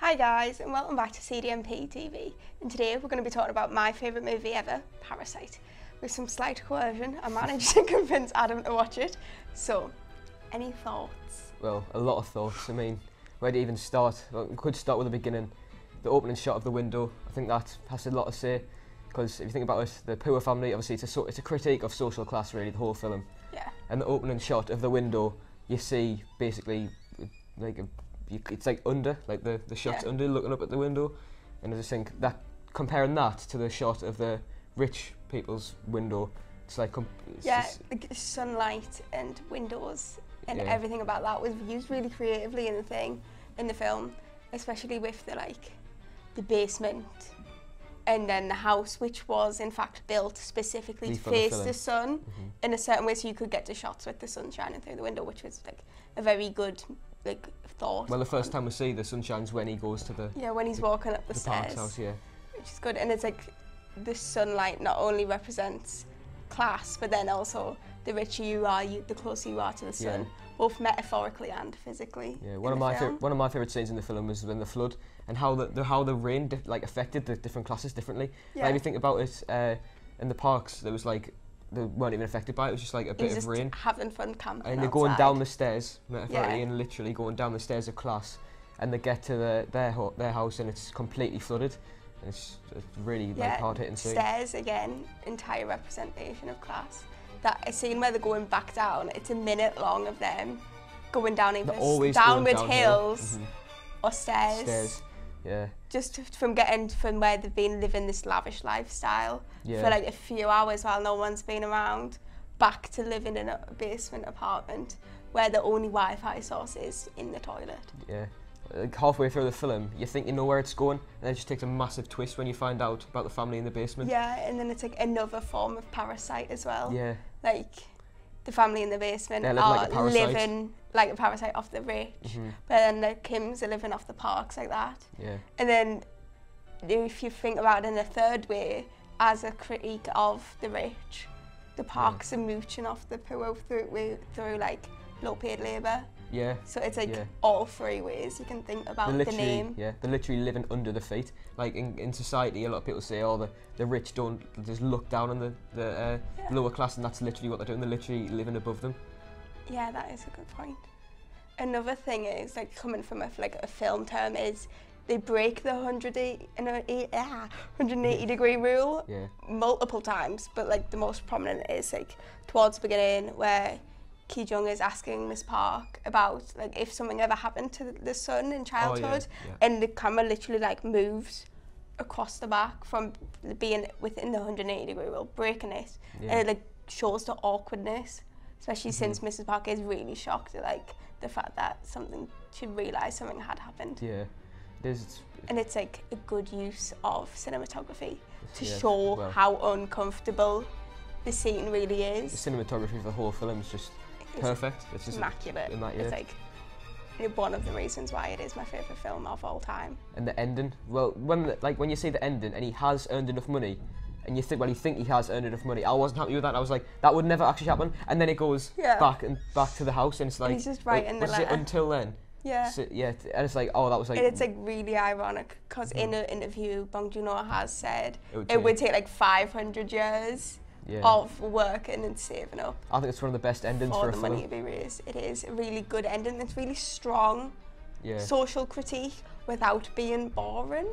Hi guys, and welcome back to CDMP TV. And today we're going to be talking about my favourite movie ever, Parasite. With some slight coercion, I managed to convince Adam to watch it. So, any thoughts? Well, a lot of thoughts. I mean, where to even start? Well, we could start with the beginning. The opening shot of the window, I think that has a lot to say. Because if you think about it, the poor family, obviously it's a critique of social class really, the whole film. Yeah. And the opening shot of the window, you see basically like it's like under, like the shot's under looking up at the window. And I just think that, comparing that to the shot of the rich people's window, it's like... like sunlight and windows and everything about that was used really creatively in the film, especially with the basement and then the house, which was in fact built specifically to face the sun in a certain way, so you could get to shots with the sun shining through the window, which was like a very good thought. Well, the first time we see the sunshines when he goes to the... when he's walking up the stairs. House, which is good, and it's like the sunlight not only represents class, but then also the richer you are, the closer you are to the sun, both metaphorically and physically. Yeah, one of my favorite scenes in the film was when the flood and how the rain affected the different classes differently. Yeah. Like, if you think about it, in the parks there was they weren't even affected by it. It was just like a bit of rain. Having fun camping. And they're going down the stairs, metaphorically and literally going down the stairs of class, and they get to their house and it's completely flooded. And it's really hard hitting scene. Stairs again, entire representation of class. That a scene where they're going back down, it's a minute long of them going down either downward hills or stairs. Stairs, yeah. Just from where they've been living this lavish lifestyle for like a few hours while no one's been around, back to living in a basement apartment where the only Wi-Fi source is in the toilet. Yeah. Like halfway through the film, you think you know where it's going, and it just takes a massive twist when you find out about the family in the basement. Yeah, and then it's like another form of parasite as well. Yeah. Like, the family in the basement are living like a parasite off the rich, but then the Kims are living off the parks like that. Yeah. And then, if you think about it in a third way, as a critique of the rich, the parks are mooching off the poor through like low-paid labour. Yeah. So it's all three ways you can think about the name. Yeah, they're literally living under the feet. Like in society, a lot of people say, oh, the rich don't just look down on the lower class, and that's literally what they're doing. They're literally living above them. Yeah, that is a good point. Another thing is, like, coming from a film term, is they break the 180 degree rule multiple times, but like the most prominent is like towards the beginning where Ki Jung is asking Miss Park about like if something ever happened to the son in childhood, and the camera literally like moves across the back from being within the 180 degree rule, breaking it, and it like shows the awkwardness, especially since Mrs. Park is really shocked at like the fact that she realised something had happened. Yeah, and it's like a good use of cinematography to show how uncomfortable the scene really is. The cinematography of the whole film is just perfect. It's just immaculate. It's like one of the reasons why it is my favourite film of all time. And the ending, well, when you see the ending and he has earned enough money, and you think he has earned enough money, I wasn't happy with that. I was like, that would never actually happen. And then it goes back to the house, and it's like, and he's just writing the letter. Until then. Yeah. So, and it's like, oh, that was like... And it's like really ironic, because in an interview, Bong Joon-ho has said it would take like 500 years of working and saving up. I think it's one of the best endings for a film. For the money to be raised. It is a really good ending. It's really strong social critique without being boring.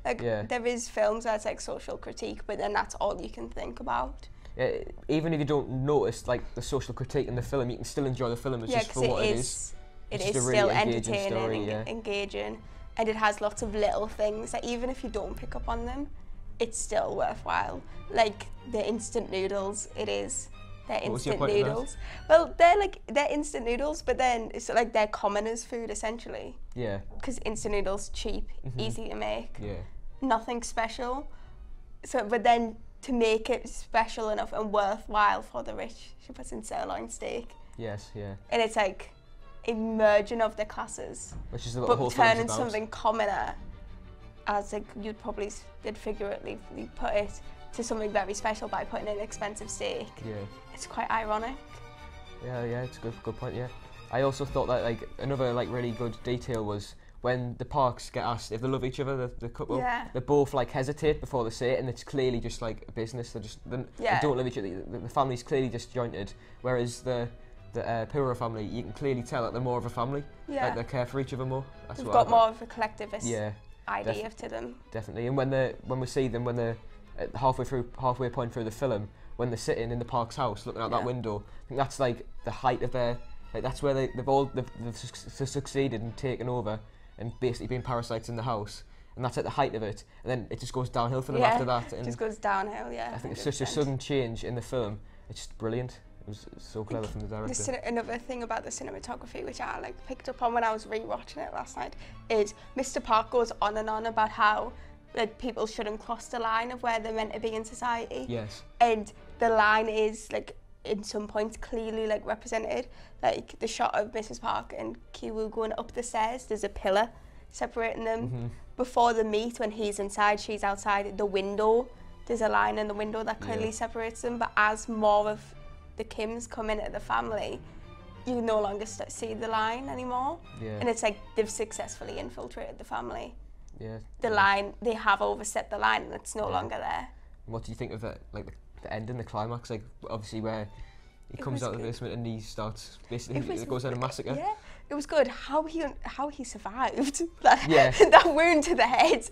Like, there is films where it's like social critique, but then that's all you can think about. Yeah, even if you don't notice like the social critique in the film, you can still enjoy the film just for what it is. It is still entertaining and engaging, and it has lots of little things that even if you don't pick up on them, it's still worthwhile. Like the instant noodles, they're instant noodles. Well, they're instant noodles, but then it's like they're commoners' food essentially. Yeah. Because instant noodles cheap, easy to make. Yeah. Nothing special. So, but then to make it special enough and worthwhile for the rich, she puts in sirloin steak. Yes. Yeah. And it's like a merging of the classes, which is what the whole turning something commoner, as like you'd probably did figuratively put it, to something very special by putting in expensive steak. Yeah. It's quite ironic. Yeah, it's a good point. Yeah. I also thought that like another like really good detail was when the Parks get asked if they love each other, the couple, they both like hesitate before they say it, and it's clearly just like a business. They don't love each other. The family's clearly disjointed, whereas the poorer family, you can clearly tell that they're more of a family. Like they care for each other more. They've got more of a collectivist idea to them. Definitely, and when we see them when they're halfway point through the film, when they're sitting in the Park's house looking out that window, I think that's like the height of their, like that's where they've succeeded in taking over and basically being parasites in the house, and that's at the height of it, and then it just goes downhill for them after that. And it just goes downhill, I think 100%. It's such a sudden change in the film. It's just brilliant. It was so clever from the director. Another thing about the cinematography, which I like picked up on when I was rewatching it last night, is Mr. Park goes on and on about how like people shouldn't cross the line of where they're meant to be in society. Yes. And the line is like in some points clearly like represented. Like the shot of Mrs. Park and Kiwoo going up the stairs, there's a pillar separating them. Before they meet, when he's inside, she's outside, the window, there's a line in the window that clearly separates them. But as more of the Kims come into the family, you no longer see the line anymore. And it's like they've successfully infiltrated the family. The line, they have overstepped the line and it's no longer there. What do you think of that, like the ending, the climax, like obviously where he comes out of the basement and he starts basically it goes on a massacre? Yeah, it was good. How he survived that wound to the head.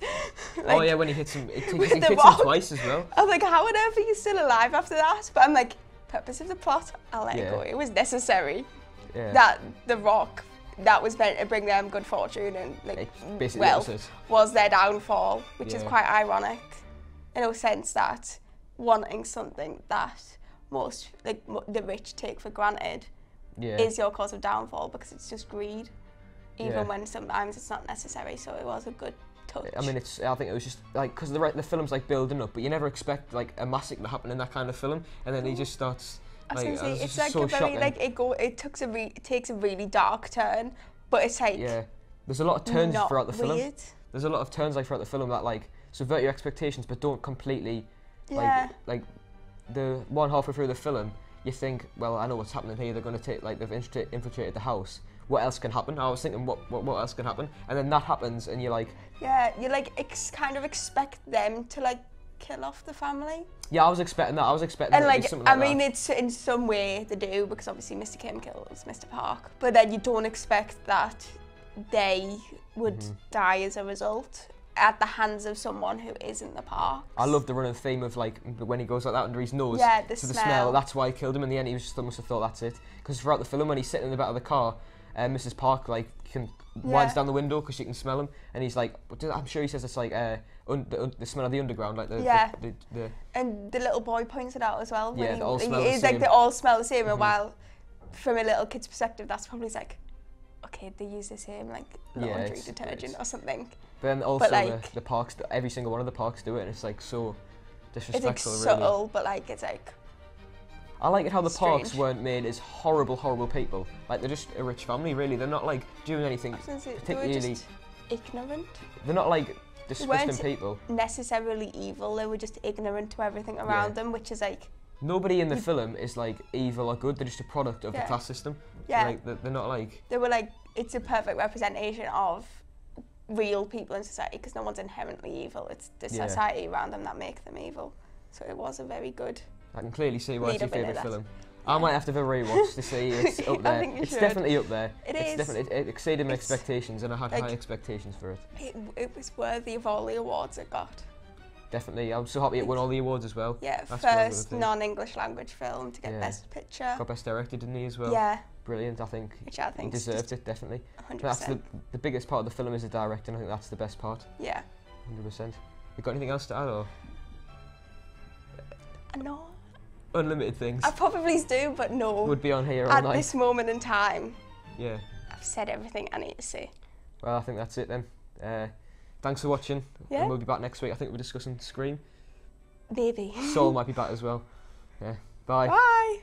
Like, when he hits him, he hits him twice as well. I was like, how on earth are you still alive after that? But I'm like, purpose of the plot, I'll let it go. It was necessary that the rock that was meant to bring them good fortune and like wealth was their downfall, which is quite ironic in a sense that wanting something that most like the rich take for granted is your cause of downfall, because it's just greed, even when sometimes it's not necessary. So it was a good touch. I mean, I think it was just like because the film's like building up, but you never expect like a massacre to happen in that kind of film, and then he just starts. It's like so a very shocking. It takes a really dark turn, but it's like there's a lot of turns throughout the film. There's a lot of turns like throughout the film that like subvert your expectations, but don't completely like the one halfway through the film. You think, well, I know what's happening here. They're going to take they've infiltrated the house. What else can happen? I was thinking, what else can happen? And then that happens, and you're like, you like kind of expect them to like kill off the family. Yeah, I was expecting that. And like, something like I mean, it's in some way they do, because obviously Mr. Kim kills Mr. Park, but then you don't expect that they would die as a result at the hands of someone who isn't the Park. I love the running theme of like when he goes like that under his nose. The smell. That's why he killed him. In the end, he must have thought that's it. Because throughout the film, when he's sitting in the back of the car, Mrs. Park like winds down the window because she can smell him, and he's like, I'm sure he says it's like the smell of the underground, like the and the little boy points it out as well. They all smell the same. They all smell the same. And while from a little kid's perspective, that's probably like, okay, they use the same like laundry detergent or something. But then also like, the Parks, every single one of the Parks do it, and it's like so disrespectful. It's like subtle, but like it's like. I like it how the Parks weren't made as horrible people. Like they're just a rich family, really. They're not like doing anything particularly. They were just ignorant. They're not like disgusting people. Necessarily evil. They were just ignorant to everything around them, which is like. Nobody in the film is like evil or good. They're just a product of the class system. Yeah. Like they're not like. They were like, it's a perfect representation of real people in society, because no one's inherently evil. It's the society around them that make them evil. So it was a very good. I can clearly see why it's your favourite film. I might have to have a rewatch to see it's up there. It's definitely up there. It exceeded my expectations, and I had high expectations for it. It was worthy of all the awards it got. Definitely. I'm so happy it won all the awards as well. Yeah, first non-English language film to get Best Picture. Got Best Director, didn't he, as well? Yeah. Brilliant, I think. Which I think he deserved it, definitely. 100%. That's the biggest part of the film is the directing. I think that's the best part. Yeah. 100%. You got anything else to add, or? No. Unlimited things. I probably do, but no. Would be on here all night. At this moment in time. Yeah. I've said everything I need to say. Well, I think that's it then. Thanks for watching. Yeah. And we'll be back next week. I think we're discussing Scream. Maybe. Saul might be back as well. Yeah. Bye. Bye.